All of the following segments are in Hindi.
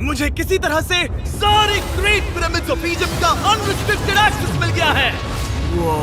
मुझे किसी तरह से सारे ग्रेट पिरामिड्स ऑफ इजिप्ट का अनरिस्ट्रिक्टेड एक्सेस मिल गया है।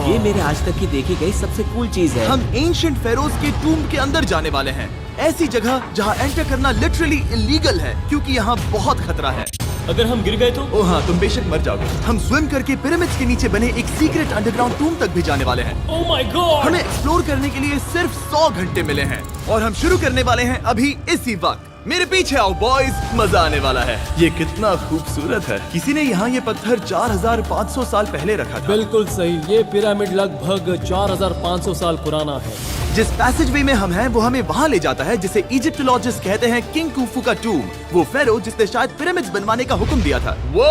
ये मेरे आज तक की देखी गई सबसे कूल चीज है। हम एंशिएंट फेरोज के टूम के अंदर जाने वाले हैं, ऐसी जगह जहाँ एंटर करना लिटरली इलीगल है क्योंकि यहाँ बहुत खतरा है। अगर हम गिर गए तो? ओह हाँ, तुम बेशक मर जाओगे। हम स्विम करके पिरामिड्स के नीचे बने एक सीक्रेट अंडरग्राउंड टूम तक भी जाने वाले हैं। Oh my God! हमें एक्सप्लोर करने के लिए सिर्फ 100 घंटे मिले हैं और हम शुरू करने वाले हैं अभी इसी वक्त। मेरे पीछे आओ बॉयज, मजा आने वाला है। ये कितना खूबसूरत है। किसी ने यहाँ ये पत्थर 4500 साल पहले रखा था। बिल्कुल सही, ये पिरामिड लगभग 4500 साल पुराना है। जिस पैसेजवे में हम हैं वो हमें वहाँ ले जाता है जिसे इजिप्टोलॉजिस्ट कहते हैं किंग कुफू का टूम, वो फेरो जिसने शायद पिरामिड्स बनवाने का हुक्म दिया था। वो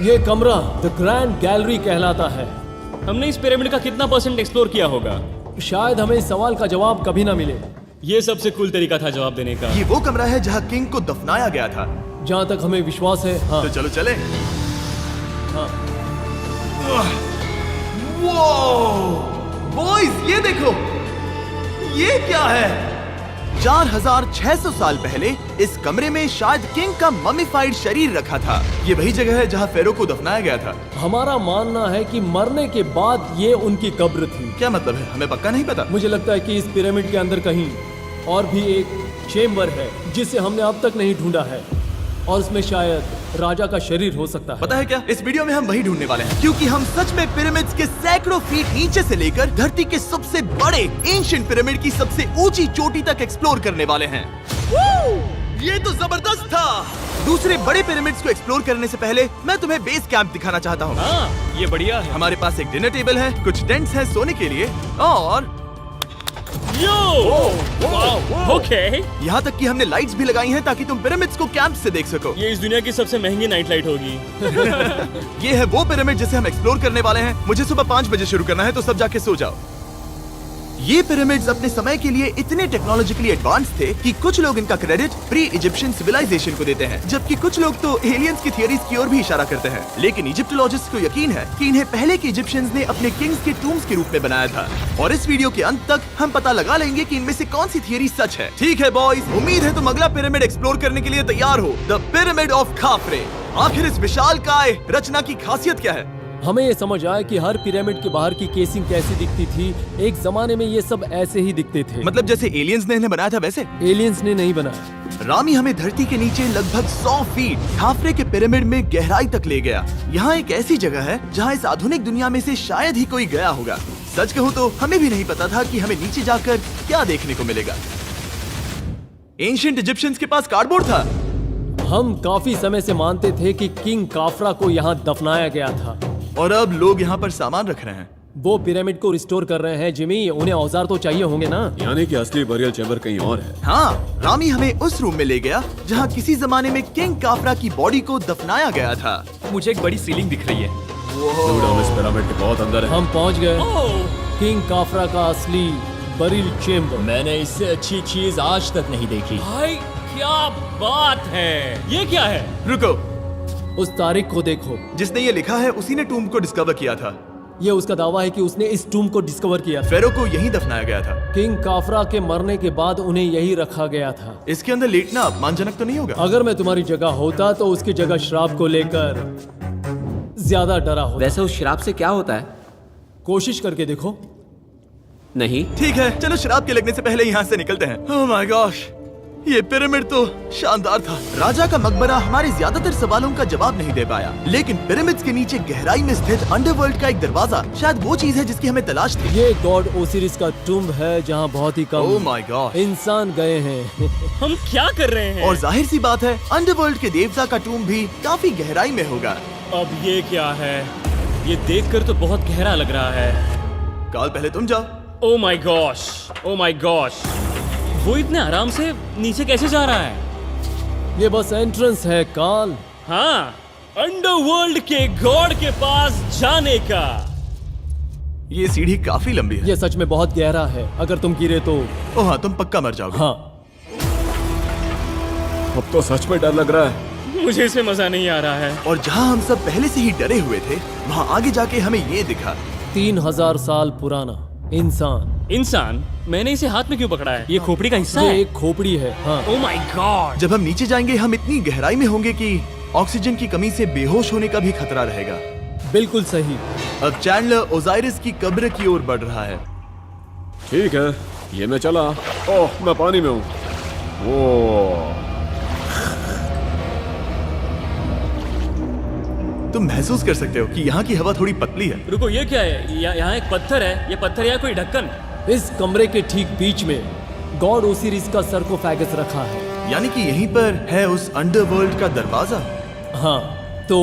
ये कमरा द ग्रैंड गैलरी कहलाता है। हमने इस पिरामिड का कितना % एक्सप्लोर किया होगा? शायद हमें इस सवाल का जवाब कभी ना मिले। ये सबसे कूल तरीका था जवाब देने का। ये वो कमरा है जहाँ किंग को दफनाया गया था। जहाँ तक हमें विश्वास है। हाँ। तो चलो चले। हाँ। बॉयज ये देखो, ये क्या है? 4600 साल पहले इस कमरे में शायद किंग का ममीफाइड शरीर रखा था। ये वही जगह है जहाँ फेरो को दफनाया गया था। हमारा मानना है कि मरने के बाद ये उनकी कब्र थी। क्या मतलब है? हमें पक्का नहीं पता। मुझे लगता है कि इस पिरामिड के अंदर कहीं और भी एक चेम्बर है जिसे हमने अब तक नहीं ढूंढा है और उसमें शायद राजा का शरीर हो सकता है। पता है क्या, इस वीडियो में हम वही ढूंढने वाले हैं क्योंकि हम सच में पिरामिड्स के सैकड़ों फीट नीचे से लेकर धरती के सबसे बड़े एंशिएंट पिरामिड की सबसे ऊंची चोटी तक एक्सप्लोर करने वाले हैं। ये तो जबरदस्त था। दूसरे बड़े पिरामिड्स को एक्सप्लोर करने से पहले मैं तुम्हें बेस कैंप दिखाना चाहता हूँ। हाँ, ये बढ़िया है। हमारे पास एक डिनर टेबल है, कुछ टेंट्स हैं सोने के लिए और ओके। यहाँ तक कि हमने लाइट्स भी लगाई हैं ताकि तुम पिरामिड्स को कैंप से देख सको। ये इस दुनिया की सबसे महंगी नाइट लाइट होगी। ये है वो पिरामिड जिसे हम एक्सप्लोर करने वाले हैं। मुझे सुबह 5 बजे शुरू करना है तो सब जाके सो जाओ। ये पिरामिड्स अपने समय के लिए इतने टेक्नोलॉजिकली एडवांस थे कि कुछ लोग इनका क्रेडिट प्री इजिप्शियन सिविलाइजेशन को देते हैं, जबकि कुछ लोग तो एलियंस की थियरीज की ओर भी इशारा करते हैं। लेकिन इजिप्टोलॉजिस्ट को यकीन है कि इन्हें पहले के इजिप्शियंस ने अपने किंग्स के टूम्स के रूप में बनाया था। और इस वीडियो के अंत तक हम पता लगा लेंगे कि इनमें से कौन सी थियरी सच है। ठीक है बॉयज, उम्मीद है तुम अगला पिरामिड एक्सप्लोर करने के लिए तैयार हो, द पिरामिड ऑफ खाफरे। आखिर इस विशालकाय रचना की खासियत क्या है? हमें ये समझ आया कि हर पिरामिड के बाहर की केसिंग कैसी दिखती थी। एक जमाने में ये सब ऐसे ही दिखते थे। मतलब जैसे एलियंस ने इन्हें बनाया था वैसे? एलियंस ने नहीं बनाया। रामी हमें धरती के नीचे लगभग 100 फीट खाफरे के पिरामिड में गहराई तक ले गया। यहाँ एक ऐसी जगह है जहाँ इस आधुनिक दुनिया में से शायद ही कोई गया होगा। सच कहूँ तो हमें भी नहीं पता था कि हमें नीचे जाकर क्या देखने को मिलेगा। एंशिएंट इजिप्शियंस के पास कार्डबोर्ड था। हम काफी समय से मानते थे कि किंग काफरा को यहाँ दफनाया गया था और अब लोग यहाँ पर सामान रख रहे हैं। वो पिरामिड को रिस्टोर कर रहे हैं। जिमी, उन्हें औजार तो चाहिए होंगे ना? यानी कि असली बरियल चैम्बर कहीं और है। हाँ, रामी हमें उस रूम में ले गया जहाँ किसी जमाने में किंग काफरा की बॉडी को दफनाया गया था। मुझे एक बड़ी सीलिंग दिख रही है। Dude, हम इस पिरामिड के बहुत अंदर है। हम पहुँच गए किंग काफरा का असली बरियल चेम्बर। मैंने इससे अच्छी चीज आज तक नहीं देखी। भाई क्या बात है! ये क्या है? रुको, उस तारीख को देखो। जिसने ये लिखा है उसी ने टूम को डिस्कवर किया था। ये उसका दावा है कि उसने इस टूम को डिस्कवर किया था। फेरो को यहीं दफनाया गया था। किंग काफरा के मरने के बाद उन्हें यही रखा गया था। इसके अंदर लेटना अपमानजनक तो नहीं होगा? अगर मैं तुम्हारी जगह होता तो उसकी जगह श्राप को लेकर ज्यादा डरा होता। वैसे उस शराब से क्या होता है? कोशिश करके देखो। नहीं। ठीक है, चलो शराब के लगने से पहले यहाँ से निकलते हैं। ओह माय गॉश, ये पिरामिड तो शानदार था। राजा का मकबरा हमारे ज्यादातर सवालों का जवाब नहीं दे पाया, लेकिन पिरामिड्स के नीचे गहराई में स्थित अंडरवर्ल्ड का एक दरवाजा शायद वो चीज है जिसकी हमें तलाश थी। ये गॉड ओसिरिस का टूम्ब है जहाँ बहुत ही ओह कम माय गॉड इंसान गए हैं। हम क्या कर रहे हैं? और जाहिर सी बात है अंडरवर्ल्ड के देवता का टूम्ब भी काफी गहराई में होगा। अब ये क्या है? ये देखकर तो बहुत गहरा लग रहा है। काल, पहले तुम जाओ। Oh my gosh, oh my gosh, वो इतने आराम से नीचे कैसे जा रहा है? ये बस एंट्रेंस है काल। हाँ, अंडरवर्ल्ड के गॉड के पास जाने का। ये सीढ़ी काफी लंबी है। ये सच में बहुत गहरा है। अगर तुम गिरे तो ओह हाँ, तुम पक्का मर जाओगे। हाँ। अब तो सच में डर लग रहा है। मुझे इसमें मजा नहीं आ रहा है। और जहाँ हम सब पहले से ही डरे हुए थे, वहाँ आगे जाके हमें ये दिखा। 3000 साल पुराना इंसान। इंसान? मैंने इसे हाथ में क्यों पकड़ा है? ये खोपड़ी का हिस्सा ये है। एक खोपड़ी है। हाँ, ओ माय गॉड। जब हम नीचे जाएंगे हम इतनी गहराई में होंगे कि ऑक्सीजन की कमी से बेहोश होने का भी खतरा रहेगा। बिल्कुल सही। अब चैंडलर ओजाइरिस की कब्र की ओर बढ़ रहा है। ठीक है, ये मैं चला। ओह, मैं पानी में हूँ। वो तुम महसूस कर सकते हो कि यहाँ की हवा थोड़ी पतली है। रुको, ये क्या है? यहाँ एक पत्थर है। ये पत्थर या कोई ढक्कन? इस कमरे के ठीक बीच में गॉड ओसिरिस का सरकोफेगस रखा है। यानी कि यहीं पर है उस अंडरवर्ल्ड का दरवाजा। हाँ, तो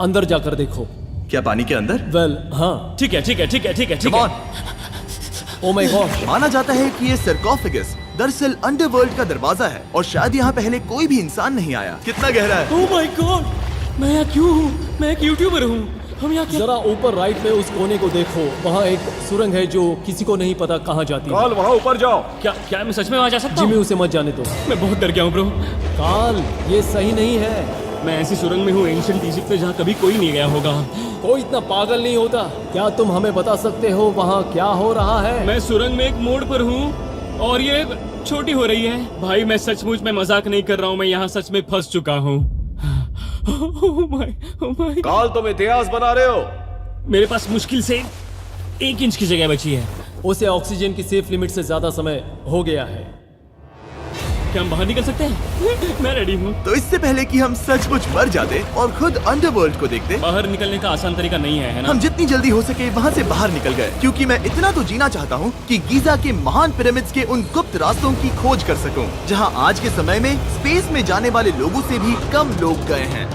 अंदर जाकर देखो। क्या पानी के अंदर? वेल, हाँ। ठीक है, ठीक है, ठीक है, ठीक है, ठीक Come है। on! Oh my God. माना जाता है कि ये सरकोफेगस दरअसल अंडरवर्ल्ड का दरवाजा है और शायद यहाँ पहले कोई भी इंसान नहीं आया। कितना गहरा है? ओ माय गॉड, मैं यहाँ क्यों हूँ? मैं एक यूट्यूबर हूँ। हम यहाँ क्या? जरा ऊपर राइट में उस कोने को देखो, वहाँ एक सुरंग है जो किसी को नहीं पता कहाँ जाती है। काल, वहाँ ऊपर जाओ। क्या मैं सच में वहाँ जा सकता जिमी, हूँ? उसे मत जाने दो। मैं बहुत डर गया हूँ ब्रो। काल, ये सही नहीं है। मैं ऐसी सुरंग में हूँ एंशिएंट इजिप्ट में जहाँ कभी कोई नहीं गया होगा। कोई इतना पागल नहीं होता। क्या तुम हमें बता सकते हो वहाँ क्या हो रहा है? मैं सुरंग में एक मोड़ पर हूँ और ये छोटी हो रही है। भाई मैं सचमुच में मजाक नहीं कर रहा हूँ, मैं यहाँ सच में फंस चुका हूँ। Oh my। काल, तुम इतिहास बना रहे हो। मेरे पास मुश्किल से 1 इंच की जगह बची है। उसे ऑक्सीजन की सेफ लिमिट से ज्यादा समय हो गया है। क्या हम बाहर निकल सकते हैं? मैं रेडी हूँ। तो इससे पहले कि हम सचमुच मर जाते और खुद अंडरवर्ल्ड को देखते, बाहर निकलने का आसान तरीका नहीं है ना? हम जितनी जल्दी हो सके वहाँ से बाहर निकल गए, क्योंकि मैं इतना तो जीना चाहता हूँ कि गीजा के महान पिरामिड्स के उन गुप्त रास्तों की खोज कर सकूं, जहाँ आज के समय में स्पेस में जाने वाले लोगों से भी कम लोग गए हैं।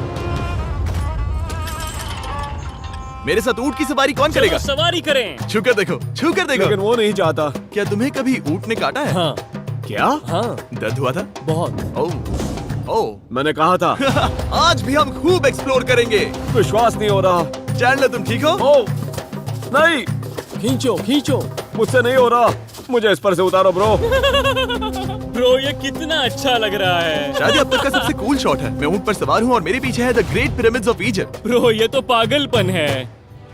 मेरे साथ ऊंट की सवारी कौन चलो करेगा? सवारी करें। छूकर देखो, छूकर देखो। लेकिन वो नहीं चाहता। क्या तुम्हें कभी ऊंट ने काटा है? हाँ, क्या? हाँ, दर्द हुआ था? बहुत। ओह, ओह। मैंने कहा था। आज भी हम खूब एक्सप्लोर करेंगे। विश्वास नहीं हो रहा। चैंडलर, तुम ठीक हो? ओह, नहीं, खींचो, खींचो। मुझसे नहीं हो रहा। मुझे इस पर से उतारो ब्रो। ब्रो ये कितना अच्छा लग रहा है। शायद ये अब तक का सबसे कूल शॉट है। मैं ऊंट पर सवार हूँ और मेरे पीछे है the great pyramids of Egypt. Bro ये तो पागलपन है।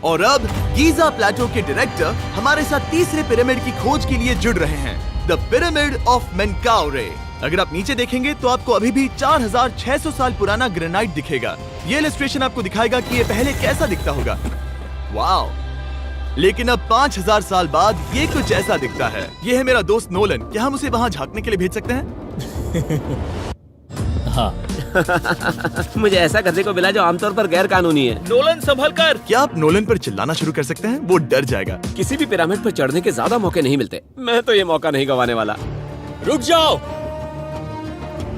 और अब गीजा प्लेटो के डायरेक्टर हमारे साथ तीसरे पिरामिड की खोज के लिए जुड़ रहे हैं, द पिरामिड ऑफ मेनकाउरे। अगर आप नीचे देखेंगे तो आपको अभी भी 4600 साल पुराना ग्रेनाइट दिखेगा। ये इलस्ट्रेशन आपको दिखाएगा कि ये पहले कैसा दिखता होगा। वाओ! लेकिन अब 5000 साल बाद ये कुछ ऐसा दिखता है। ये है मेरा दोस्त नोलन। क्या हम उसे वहाँ झांकने के लिए भेज सकते हैं? हाँ। मुझे ऐसा करने को मिला जो आमतौर पर गैर कानूनी है। नोलन संभल कर। क्या आप नोलन पर चिल्लाना शुरू कर सकते हैं? वो डर जाएगा। किसी भी पिरामिड पर चढ़ने के ज्यादा मौके नहीं मिलते। मैं तो ये मौका नहीं गंवाने वाला। रुक जाओ,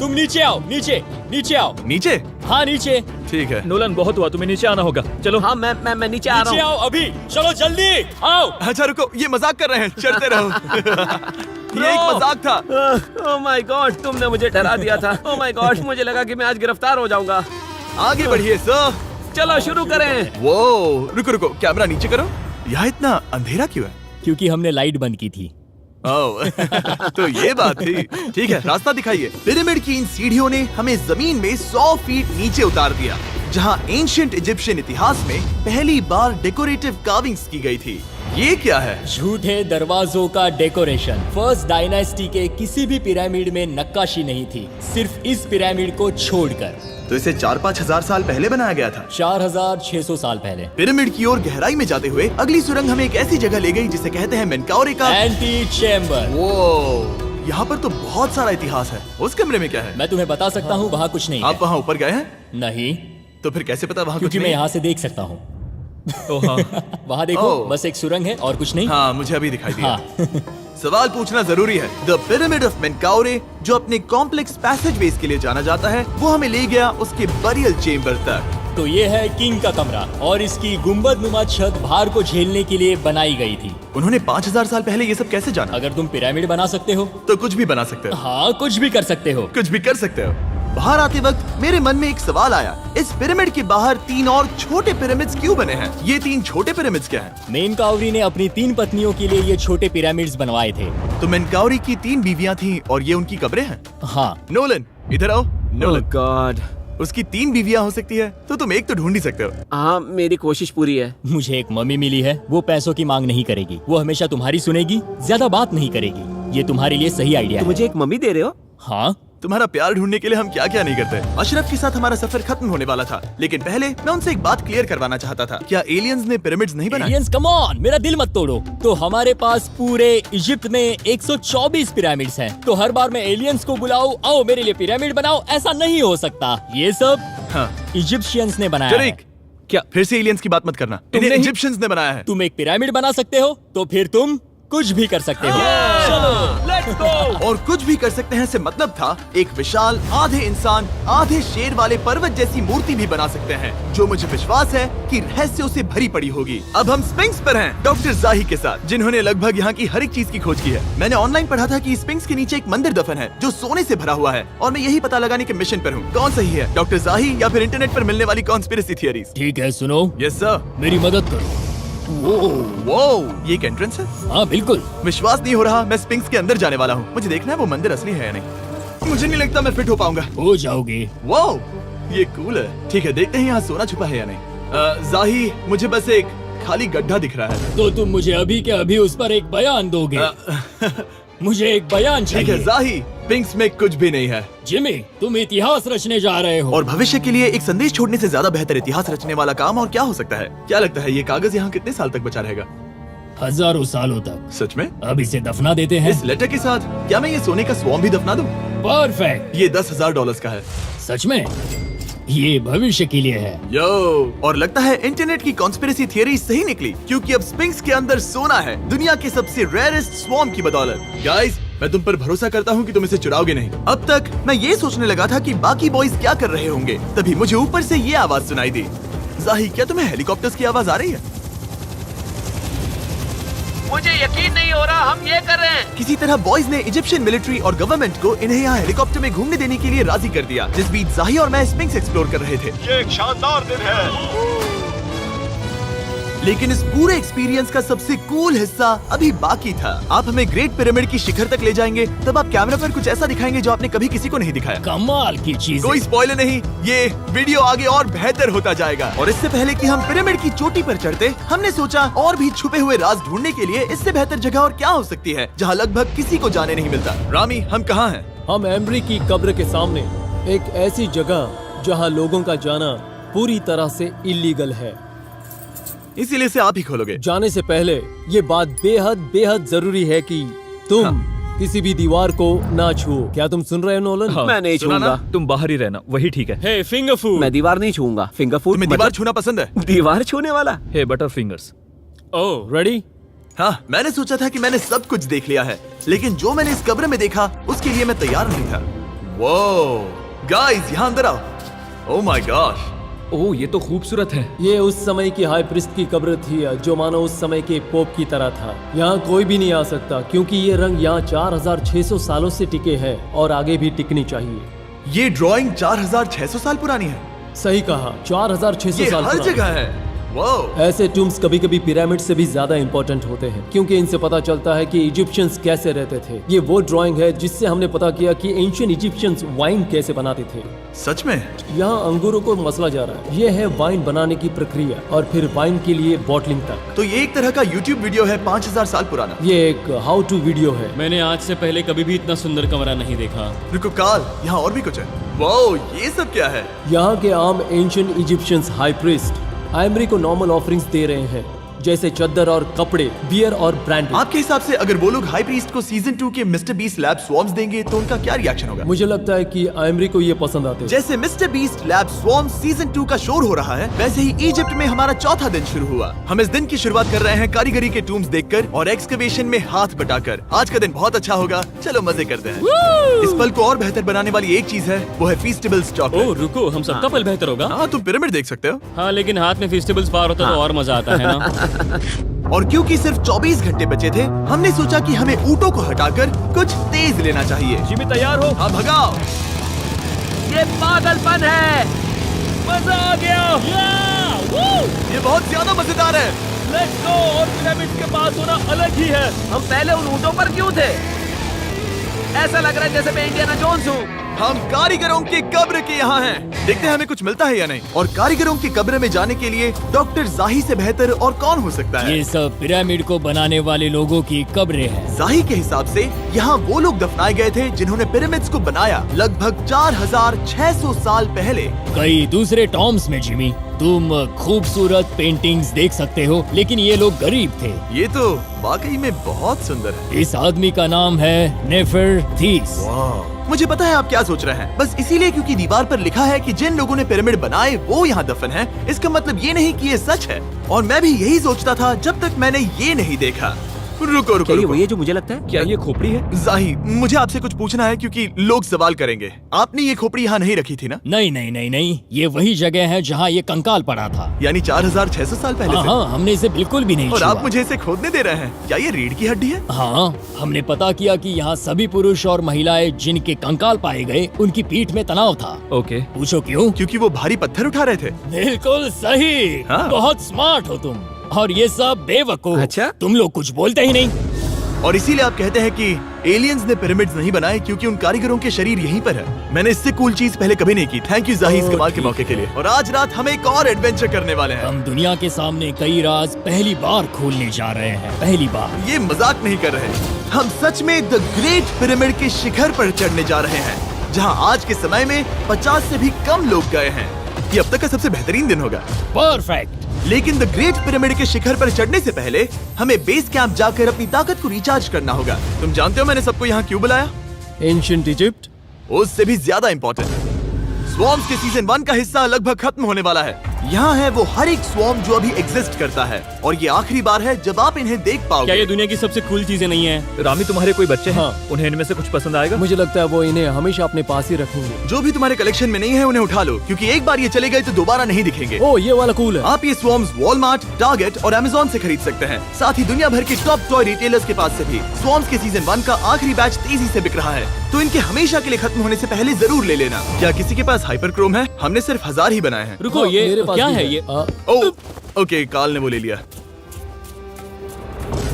तुम नीचे आओ। नीचे नीचे आओ। नीचे? हाँ नीचे। ठीक है। नोलन बहुत हुआ, तुम्हें नीचे आना होगा। चलो। हाँ, मैं नीचे आ नीचे रहा हूँ। आओ अभी। चलो जल्दी आओ। अच्छा रुको, ये मजाक कर रहे हैं, चढ़ते रहो। ये एक मजाक था। ओह माय गॉड, तुमने मुझे डरा दिया था। ओह माय गॉड, मुझे लगा कि मैं आज गिरफ्तार हो जाऊंगा। आगे बढ़िए सर। चलो शुरू करें। वो रुको रुको, कैमरा नीचे करो। यहाँ इतना अंधेरा क्यों है? क्योंकि हमने लाइट बंद की थी। ओह, तो ये बात थी। ठीक है, रास्ता दिखाइए। पिरामिड की इन सीढ़ियों ने हमें जमीन में 100 फीट नीचे उतार दिया, जहाँ एंशिएंट इजिप्शियन इतिहास में पहली बार डेकोरेटिव कार्विंग्स की गई थी। ये क्या है? झूठे दरवाजों का डेकोरेशन। फर्स्ट डायनेस्टी के किसी भी पिरामिड में नक्काशी नहीं थी, सिर्फ इस पिरामिड को छोड़कर। तो इसे 4-5 हजार साल पहले बनाया गया था। 4600 साल पहले। पिरामिड की ओर गहराई में जाते हुए अगली सुरंग हमें एक ऐसी जगह ले गई जिसे कहते हैं मेनकाउरे का एंटी चेम्बर। वो यहाँ पर तो बहुत सारा इतिहास है। उस कमरे में क्या है? मैं तुम्हें बता सकता हूँ, वहाँ कुछ नहीं आप है। वहाँ ऊपर गए हैं? नहीं, तो फिर कैसे पता वहाँ कुछ क्योंकि मैं नहीं? यहाँ से देख सकता हूँ। हाँ। वहाँ देखो, ओह। बस एक सुरंग है और कुछ नहीं। हाँ, मुझे अभी दिखाई दिया। हाँ। सवाल पूछना जरूरी है। द पिरामिड ऑफ मेनकाउरे, जो अपने कॉम्प्लेक्स पैसेजवेज के लिए जाना जाता है, वो हमें ले गया उसके बरियल चेम्बर तक। तो ये है किंग का कमरा और इसकी गुंबद नुमा छत भार को झेलने के लिए बनाई गई थी। उन्होंने 5000 साल पहले ये सब कैसे जाना? अगर तुम पिरामिड बना सकते हो तो कुछ भी बना सकते हो। हाँ, कुछ भी कर सकते हो। कुछ भी कर सकते हो। बाहर आते वक्त मेरे मन में एक सवाल आया, इस पिरामिड के बाहर 3 और छोटे पिरामिड्स क्यों बने हैं? ये 3 छोटे पिरामिड्स क्या हैं? मेनकाउरी ने अपनी 3 पत्नियों के लिए ये छोटे पिरामिड्स बनवाए थे। तो मेनकाउरी की 3 बीवियां थीं और ये उनकी कब्रें हैं। हाँ। नोलन, इधर आओ। नोलन, गॉड, उसकी 3 बीवियां हो सकती है, तो तुम एक तो ढूंढ ही सकते हो। हाँ, मेरी कोशिश पूरी है। मुझे एक मम्मी मिली है, वो पैसों की मांग नहीं करेगी, वो हमेशा तुम्हारी सुनेगी, ज्यादा बात नहीं करेगी। ये तुम्हारे लिए सही आइडिया तो है। मुझे एक मम्मी दे रहे हो? हाँ, तुम्हारा प्यार ढूंढने के लिए हम क्या क्या नहीं करते। अशरफ के साथ हमारा सफर खत्म होने वाला था, लेकिन पहले मैं उनसे एक बात क्लियर करवाना चाहता था। क्या एलियंस ने पिरामिड्स नहीं बनाए? एलियंस कम ऑन, मेरा दिल मत तोड़ो। तो हमारे पास पूरे इजिप्ट में 124 पिरामिड्स हैं। तो हर बार मैं एलियंस को बुलाऊं, आओ मेरे लिए पिरामिड बनाओ, ऐसा नहीं हो सकता। ये सब हाँ। इजिप्शियंस ने बनाया है। जरीक, क्या फिर से एलियंस की बात मत करना। इन्हें नहीं- इजिप्शियंस ने बनाया है। तुम एक पिरामिड बना सकते हो, तो फिर तुम कुछ भी कर सकते हो। और कुछ भी कर सकते हैं से मतलब था एक विशाल आधे इंसान आधे शेर वाले पर्वत जैसी मूर्ति भी बना सकते हैं, जो मुझे विश्वास है कि रहस्यों से भरी पड़ी होगी। अब हम स्पिंक्स पर हैं, डॉक्टर जाही के साथ, जिन्होंने लगभग यहाँ की हर एक चीज की खोज की है। मैंने ऑनलाइन पढ़ा था कि स्पिंक्स के नीचे एक मंदिर दफन है जो सोने से भरा हुआ है, और मैं यही पता लगाने के मिशन पर हूँ। कौन सही है, डॉक्टर जाही या फिर इंटरनेट पर मिलने वाली कॉन्स्पिरेसी थियरीज? ठीक है, सुनो, यस सर। मेरी मदद करो। वो ये एक एंट्रेंस है? हाँ बिल्कुल। विश्वास नहीं हो रहा, मैं स्पिंक्स के अंदर जाने वाला हूँ। मुझे देखना है वो मंदिर असली है या नहीं। मुझे नहीं लगता मैं फिट हो पाऊंगा। हो जाओगे। वो ये कूल है। ठीक है, देखते हैं यहाँ सोना छुपा है या नहीं। जाही, मुझे बस एक खाली गड्ढा दिख रहा है। तो तुम मुझे अभी के अभी उस पर एक बयान दोगे? मुझे एक बयान ठीक है चाहिए। जाही, स्पिंक्स में कुछ भी नहीं है। जिमी, तुम इतिहास रचने जा रहे हो। और भविष्य के लिए एक संदेश छोड़ने से ज्यादा बेहतर इतिहास रचने वाला काम और क्या हो सकता है? क्या लगता है ये कागज यहाँ कितने साल तक बचा रहेगा? हजारों सालों तक। सच में? अब इसे दफना देते हैं। इस लेटर के साथ क्या मैं ये सोने का स्वॉर्म भी दफना दूं? परफेक्ट। ये $10,000 का है। सच में? ये भविष्य के लिए है। यो, और लगता है इंटरनेट की कॉन्स्पिरेसी थियरी सही निकली, क्योंकि अब स्पिंक्स के अंदर सोना है, दुनिया के सबसे रेयरेस्ट स्वॉर्म की बदौलत। गाइस, मैं तुम पर भरोसा करता हूँ कि तुम इसे चुराओगे नहीं। अब तक मैं ये सोचने लगा था कि बाकी बॉयज क्या कर रहे होंगे, तभी मुझे ऊपर से ये आवाज सुनाई दी। जाही, क्या तुम्हें हेलीकॉप्टर्स की आवाज आ रही है? मुझे यकीन नहीं हो रहा हम ये कर रहे हैं। किसी तरह बॉयज ने इजिप्शियन मिलिट्री और गवर्नमेंट को इन्हें यहाँ हेलीकॉप्टर में घूमने देने के लिए राजी कर दिया, जिस बीच जाही और मैं स्पिंक्स एक्सप्लोर कर रहे थे। ये एक शानदार दिन है। लेकिन इस पूरे एक्सपीरियंस का सबसे कूल हिस्सा अभी बाकी था। आप हमें ग्रेट पिरामिड की शिखर तक ले जाएंगे, तब आप कैमरा पर कुछ ऐसा दिखाएंगे जो आपने कभी किसी को नहीं दिखाया। कमाल की चीज। कोई स्पॉइलर नहीं, ये वीडियो आगे और बेहतर होता जाएगा। और इससे पहले कि हम पिरामिड की चोटी पर चढ़ते, हमने सोचा और भी छुपे हुए राज ढूंढने के लिए इससे बेहतर जगह और क्या हो सकती है, जहाँ लगभग किसी को जाने नहीं मिलता। रामी, हम कहाँ हैं? हम एम्ब्री की कब्र के सामने, एक ऐसी जगह जहां लोगों का जाना पूरी तरह से इलीगल है। इसीलिए इसे आप ही खोलोगे। जाने से पहले ये बात बेहद बेहद जरूरी है कि तुम किसी भी दीवार को ना छुओ। क्या तुम सुन रहे हो नोलन? मैं नहीं सुना छूंगा। ना? तुम बाहर ही रहना, वही ठीक है। हे फिंगर फूड। मैं दीवार नहीं छूंगा। फिंगर फूड तुम्हें दीवार छूना पसंद है? दीवार छूने वाला? हे बटर फिंगर्स। ओह, रेडी? हाँ, मैंने सोचा था कि मैंने सब कुछ देख लिया है, लेकिन जो मैंने इस कब्र में देखा उसके लिए मैं तैयार नहीं था। वो गाइस, यहाँ अंदर आओ। ओह माय गॉश, ओह, ये तो खूबसूरत है। ये उस समय की हाई प्रिस्ट की कब्र थी, जो मानो उस समय के पोप की तरह था। यहाँ कोई भी नहीं आ सकता, क्योंकि ये रंग यहाँ 4600 सालों से टिके हैं और आगे भी टिकनी चाहिए। ये ड्राइंग 4600 साल पुरानी है। सही कहा, 4600 ये साल हर पुरानी। जगह है। वो ऐसे टूम्स कभी कभी पिरामिड से भी ज्यादा इंपॉर्टेंट होते हैं, क्योंकि इनसे पता चलता है कि इजिप्शियंस कैसे रहते थे। ये वो ड्राइंग है जिससे हमने पता किया कि एंशियंट इजिप्शियंस वाइन कैसे बनाते थे। सच में? यहाँ अंगूरों को मसला जा रहा है। ये है वाइन बनाने की प्रक्रिया और फिर वाइन के लिए बॉटलिंग तक। तो ये एक तरह का YouTube वीडियो है 5000 साल पुराना। ये एक हाउ टू वीडियो है। मैंने आज से पहले कभी भी इतना सुंदर कमरा नहीं देखा। रुको काल, यहाँ और भी कुछ है। वो ये सब क्या है? यहाँ के आम एंशियंट इजिप्शियंस हाई प्रीस्ट आइमरी को नॉर्मल ऑफरिंग्स दे रहे हैं, जैसे चद्दर और कपड़े, बियर और ब्रांड। आपके हिसाब से अगर वो लोग हाई प्रीस्ट को सीजन 2 के मिस्टर बीस्ट लैब स्वॉर्म्स देंगे तो उनका क्या रिएक्शन होगा? मुझे लगता है कि आइमरी को ये पसंद आते हैं। जैसे मिस्टर बीस्ट लैब स्वॉर्म्स सीजन 2 का शोर हो रहा है, वैसे ही इजिप्ट में हमारा चौथा दिन शुरू हुआ। हम इस दिन की शुरुआत कर रहे हैं कारीगरी के टूम्स देखकर और एक्सकवेशन में हाथ बटाकर। आज का दिन बहुत अच्छा होगा, चलो मजे करते हैं। इस पल को और बेहतर बनाने वाली एक चीज है, वो है फीस्टेबल्स चॉकलेट। ओह रुको, हम सबका पल बेहतर होगा। हाँ, तुम पिरामिड देख सकते हो। हाँ, लेकिन हाथ में फेस्टिवल्स पार होता तो और मजा आता है ना। और क्योंकि सिर्फ 24 घंटे बचे थे, हमने सोचा कि हमें ऊँटों को हटाकर कुछ तेज लेना चाहिए। जिमी तैयार हो? हाँ, भगाओ। ये पागलपन है। मजा आ गया। ये बहुत ज्यादा मजेदार है। Let's go. और पिरामिड के पास होना अलग ही है। हम पहले उन ऊँटों पर क्यों थे? ऐसा लग रहा है जैसे मैं इंडियाना जोन्स हूँ। हम कारीगरों की कब्र के यहाँ हैं। देखते हैं हमें कुछ मिलता है या नहीं। और कारीगरों की कब्र में जाने के लिए डॉक्टर जाही से बेहतर और कौन हो सकता है? ये सब पिरामिड को बनाने वाले लोगों की कब्रें हैं। जाही के हिसाब से यहाँ वो लोग दफनाए गए थे जिन्होंने पिरामिड्स को बनाया लगभग 4600 साल पहले। कई दूसरे टॉम्स में जिमी, तुम खूबसूरत पेंटिंग्स देख सकते हो, लेकिन ये लोग गरीब थे। ये तो वाकई में बहुत सुंदर है। इस आदमी का नाम है नेफरथीस। मुझे पता है आप क्या सोच रहे हैं, बस इसीलिए क्योंकि दीवार पर लिखा है कि जिन लोगों ने पिरामिड बनाए वो यहाँ दफन है, इसका मतलब ये नहीं कि ये सच है। और मैं भी यही सोचता था जब तक मैंने ये नहीं देखा। रुको रुको रुको। ये जो मुझे लगता है, क्या ये खोपड़ी है? जाही, मुझे आपसे कुछ पूछना है क्योंकि लोग सवाल करेंगे। आपने ये खोपड़ी यहाँ नहीं रखी थी ना? नहीं नहीं नहीं नहीं, ये वही जगह है जहाँ ये कंकाल पड़ा था। यानी 4600 साल पहले से? हाँ, हमने इसे बिल्कुल भी नहीं और छुआ। आप मुझे इसे खोदने दे रहे हैं? क्या ये रीढ़ की हड्डी है? हाँ, हमने पता किया कि यहाँ सभी पुरुष और महिलाएं जिनके कंकाल पाए गए उनकी पीठ में तनाव था। ओके। पूछो क्यों? क्योंकि वो भारी पत्थर उठा रहे थे। बिल्कुल सही। हाँ। बहुत स्मार्ट हो तुम। और ये सब बेवकूफ। अच्छा? तुम लोग कुछ बोलते ही नहीं। और इसीलिए आप कहते हैं कि एलियंस ने पिरामिड्स नहीं बनाए क्योंकि उन कारीगरों के शरीर यहीं पर है। मैंने इससे कूल चीज पहले कभी नहीं की। थैंक यू जाही इस कमाल के मौके के लिए। और आज रात हम एक और एडवेंचर करने वाले हैं। हम दुनिया के सामने कई राज पहली बार खोलने जा रहे हैं। पहली बार। ये मजाक नहीं कर रहे। हम सच में द ग्रेट पिरामिड के शिखर पर चढ़ने जा रहे हैं, जहां आज के समय में 50 से भी कम लोग गए हैं। ये अब तक का सबसे बेहतरीन दिन होगा। परफेक्ट। लेकिन द ग्रेट पिरामिड के शिखर पर चढ़ने से पहले हमें बेस कैंप जाकर अपनी ताकत को रिचार्ज करना होगा। तुम जानते हो मैंने सबको यहाँ क्यों बुलाया? Ancient Egypt. उससे भी ज्यादा इंपॉर्टेंट, स्वॉर्म्स के सीजन 1 का हिस्सा लगभग खत्म होने वाला है। यहाँ है वो हर एक स्वॉर्म जो अभी एग्जिस्ट करता है, और ये आखिरी बार है जब आप इन्हें देख क्या पाओगे। ये दुनिया की सबसे कूल चीजें नहीं है? रामी, तुम्हारे कोई बच्चे हैं? हाँ। उन्हें इनमें से कुछ पसंद आएगा? मुझे लगता है वो इन्हें हमेशा अपने पास ही रखेंगे। जो भी तुम्हारे कलेक्शन में नहीं है उन्हें उठा लो, क्योंकि एक बार ये चले गए तो दोबारा नहीं दिखेंगे। ओ, ये वाला कूल है। आप ये स्वॉर्म्स वॉलमार्ट, टारगेट और अमेज़न से खरीद सकते हैं। साथ ही दुनिया भर के टॉप टॉय रिटेलर्स के पास से भी। स्वॉर्म्स के सीजन 1 का आखिरी बैच तेजी से बिक रहा है, तो इनके हमेशा के लिए खत्म होने से पहले जरूर ले लेना। क्या किसी के पास हाइपर क्रोम है? हमने सिर्फ 1000 ही बनाए हैं। रुको, हाँ, ये मेरे पास क्या भी है ये? ओ, ओके, काल ने वो ले लिया।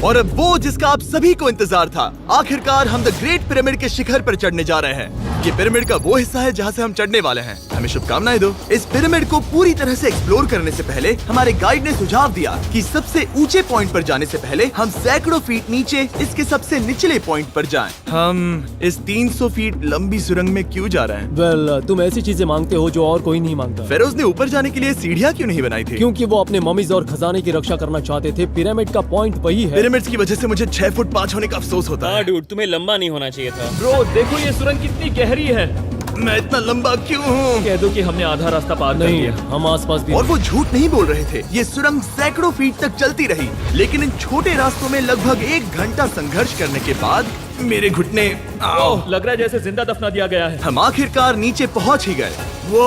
और अब वो जिसका आप सभी को इंतजार था, आखिरकार हम द ग्रेट पिरामिड के शिखर पर चढ़ने जा रहे हैं। ये पिरामिड का वो हिस्सा है जहाँ से हम चढ़ने वाले हैं। हमें शुभकामनाएं दो। इस पिरामिड को पूरी तरह से एक्सप्लोर करने से पहले हमारे गाइड ने सुझाव दिया कि सबसे ऊंचे पॉइंट पर जाने से पहले हम सैकड़ों फीट नीचे इसके सबसे निचले पॉइंट पर जाएं। हम इस 300 फीट लंबी सुरंग में क्यों जा रहे हैं? वेल, तुम ऐसी चीजें मांगते हो जो और कोई नहीं मांगता। फेरोज ने ऊपर जाने के लिए सीढ़ियाँ क्यों नहीं बनाई थी? क्योंकि वो अपने ममीज और खजाने की रक्षा करना चाहते थे। पिरामिड का पॉइंट वही है। पिरामिड्स की वजह से मुझे 6 फुट 5 होने का अफसोस होता है। हाँ डूड, तुम्हें लंबा नहीं होना चाहिए था। ब्रो, देखो ये सुरंग कितनी गहरी है। मैं इतना लंबा क्यों हूँ? कह दो कि हमने आधा रास्ता पार कर नहीं, लिया। हम आसपास भी। और वो झूठ नहीं बोल रहे थे। ये सुरंग सैकड़ों फीट तक चलती रही, लेकिन इन छोटे रास्तों में लगभग 1 घंटा संघर्ष करने के बाद मेरे घुटने ओह, लग रहा है जैसे जिंदा दफना दिया गया है। हम आखिरकार नीचे पहुंच ही गए। वो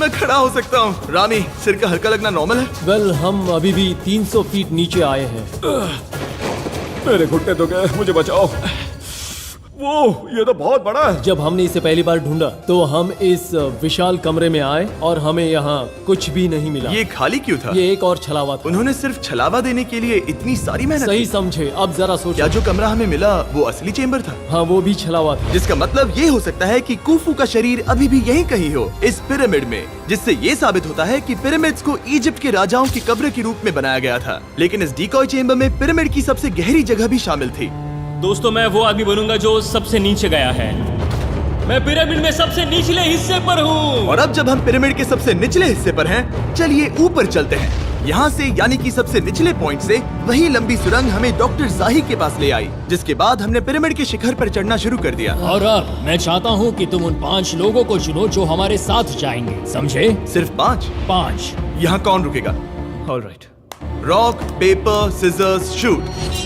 मैं खड़ा हो सकता हूँ। रामी, सिर का हल्का लगना नॉर्मल है? वेल, हम अभी भी 300 फीट नीचे आए हैं। मेरे घुटने तो गए, मुझे बचाओ। वो ये तो बहुत बड़ा है। जब हमने इसे पहली बार ढूंढा तो हम इस विशाल कमरे में आए और हमें यहाँ कुछ भी नहीं मिला। ये खाली क्यों था? ये एक और छलावा था। उन्होंने सिर्फ छलावा देने के लिए इतनी सारी मेहनत सही की? समझे। अब जरा क्या सोचो। जो कमरा हमें मिला वो असली चेम्बर था? हाँ, वो भी छलावा था। जिसका मतलब ये हो सकता है कि कुफू का शरीर अभी भी यहीं कहीं हो, इस पिरामिड में, जिससे ये साबित होता है कि पिरामिड्स को इजिप्ट के राजाओं की कब्र के रूप में बनाया गया था। लेकिन इस डिकॉय चेम्बर में पिरामिड की सबसे गहरी जगह भी शामिल थी। दोस्तों, मैं वो आदमी बनूंगा जो सबसे नीचे गया है। मैं पिरामिड में सबसे निचले हिस्से पर हूँ। और अब जब हम पिरामिड के सबसे निचले हिस्से पर हैं, चलिए ऊपर चलते हैं। यहाँ से यानी कि सबसे निचले पॉइंट से वही लंबी सुरंग हमें डॉक्टर जाही के पास ले आई, जिसके बाद हमने पिरामिड के शिखर पर चढ़ना शुरू कर दिया। और अब मैं चाहता हूँ कि तुम उन 5 लोगों को चुनो जो हमारे साथ जाएंगे, समझे? सिर्फ 5? 5। यहाँ कौन रुकेगा? Alright. Rock, paper, scissors, shoot.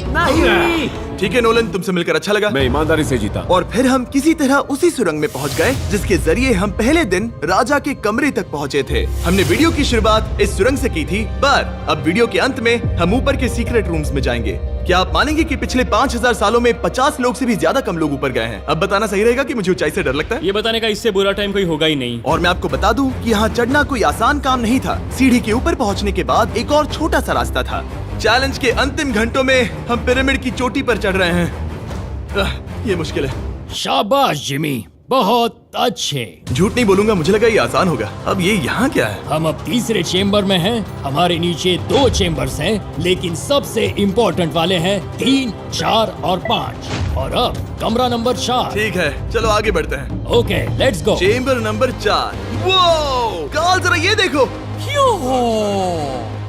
नहीं। ठीक है नोलन, तुमसे मिलकर अच्छा लगा। मैं ईमानदारी से जीता। और फिर हम किसी तरह उसी सुरंग में पहुंच गए जिसके जरिए हम पहले दिन राजा के कमरे तक पहुंचे थे। हमने वीडियो की शुरुआत इस सुरंग से की थी, पर अब वीडियो के अंत में हम ऊपर के सीक्रेट रूम्स में जाएंगे। क्या आप मानेंगे कि पिछले 5000 सालों में 50 लोग से भी ज्यादा कम लोग ऊपर गए हैं? अब बताना सही रहेगा कि मुझे ऊंचाई से डर लगता है? ये बताने का इससे बुरा टाइम कोई होगा ही नहीं। और मैं आपको बता दूं कि यहाँ चढ़ना कोई आसान काम नहीं था। सीढ़ी के ऊपर पहुँचने के बाद एक और छोटा सा रास्ता था। चैलेंज के अंतिम घंटों में हम पिरामिड की चोटी पर चढ़ रहे हैं। ये मुश्किल है। शाबाश जिमी, बहुत अच्छे। झूठ नहीं बोलूंगा, मुझे लगा ये आसान होगा। अब ये यहाँ क्या है? हम अब तीसरे चेम्बर में हैं। हमारे नीचे 2 चेम्बर्स हैं, लेकिन सबसे इम्पोर्टेंट वाले हैं 3, 4 और 5। और अब कमरा नंबर 4। ठीक है, चलो आगे बढ़ते हैं। Okay, let's go. Chamber number 4। वो कार्ल, जरा ये देखो।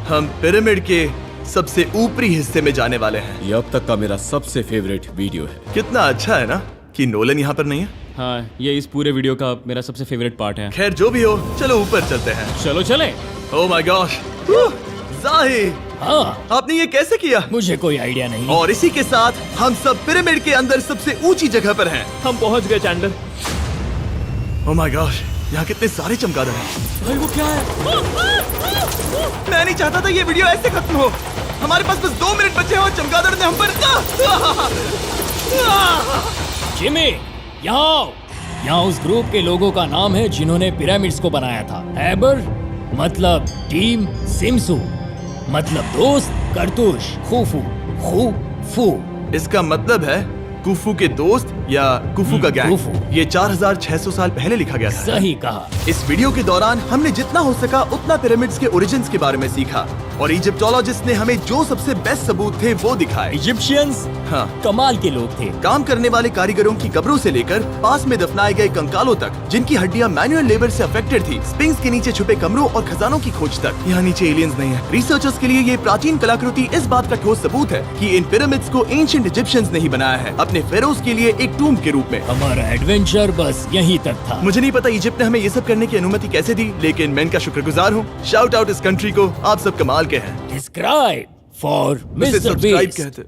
हम पिरामिड के सबसे ऊपरी हिस्से में जाने वाले हैं। ये अब तक का मेरा सबसे फेवरेट वीडियो है। कितना अच्छा है ना कि नोलन यहाँ पर नहीं है। हाँ, ये इस पूरे वीडियो का मेरा सबसे फेवरेट पार्ट है। खैर जो भी हो, चलो ऊपर चलते हैं। चलो चले। ओह माय गॉश, जाहिर, हाँ, आपने ये कैसे किया? मुझे कोई आइडिया नहीं। और इसी के साथ हम सब पिरामिड के अंदर सबसे ऊंची जगह पर हैं। हम पहुंच गए चैंडलर। ओह माय गॉश, यहाँ कितने सारे चमगादड़ हैं। भाई वो क्या है? मैं नहीं चाहता था ये वीडियो ऐसे खत्म हो। हमारे पास बस 2 मिनट बचे हैं और चमगादड़ ने हम पर जिमी, यहाँ उस ग्रुप के लोगों का नाम है जिन्होंने पिरामिड्स को बनाया था। एबर मतलब टीम, सिमसू मतलब दोस्त, करतूश, खूफू। इसका मतलब है कुफू के दोस्त या कुफू का गैंग। कुफू। ये 4600 साल पहले लिखा गया था। सही कहा। इस वीडियो के दौरान हमने जितना हो सका उतना पिरामिड्स के ओरिजिन्स के बारे में सीखा और इजिप्टोलॉजिस्ट ने हमें जो सबसे बेस्ट सबूत थे वो दिखाए। इजिप्शियंस हाँ, कमाल के लोग थे। काम करने वाले कारीगरों की कब्रों से लेकर पास में दफनाए गए कंकालों तक, जिनकी हड्डियां मैनुअल लेबर से अफेक्टेड थी, स्पिंक्स के नीचे छुपे कमरों और खजानों की खोज तक। यहाँ नीचे एलियंस नहीं है। रिसर्चर्स के लिए ये प्राचीन कलाकृति इस बात का ठोस सबूत है कि इन पिरामिड्स को एंशिएंट इजिप्शियंस ने ही बनाया है, अपने फेरोज के लिए एक टूम के रूप में। हमारा एडवेंचर बस यहीं तक था। मुझे नहीं पता इजिप्ट ने हमें ये सब करने की अनुमति कैसे दी, लेकिन मैं इनका शुक्रगुजार हूँ। शाउट आउट इस कंट्री को, आप सब कमाल के हैं। डिस्क्राइब फॉर उसे मिस्टर सब्सक्राइब बीस्ट। कहते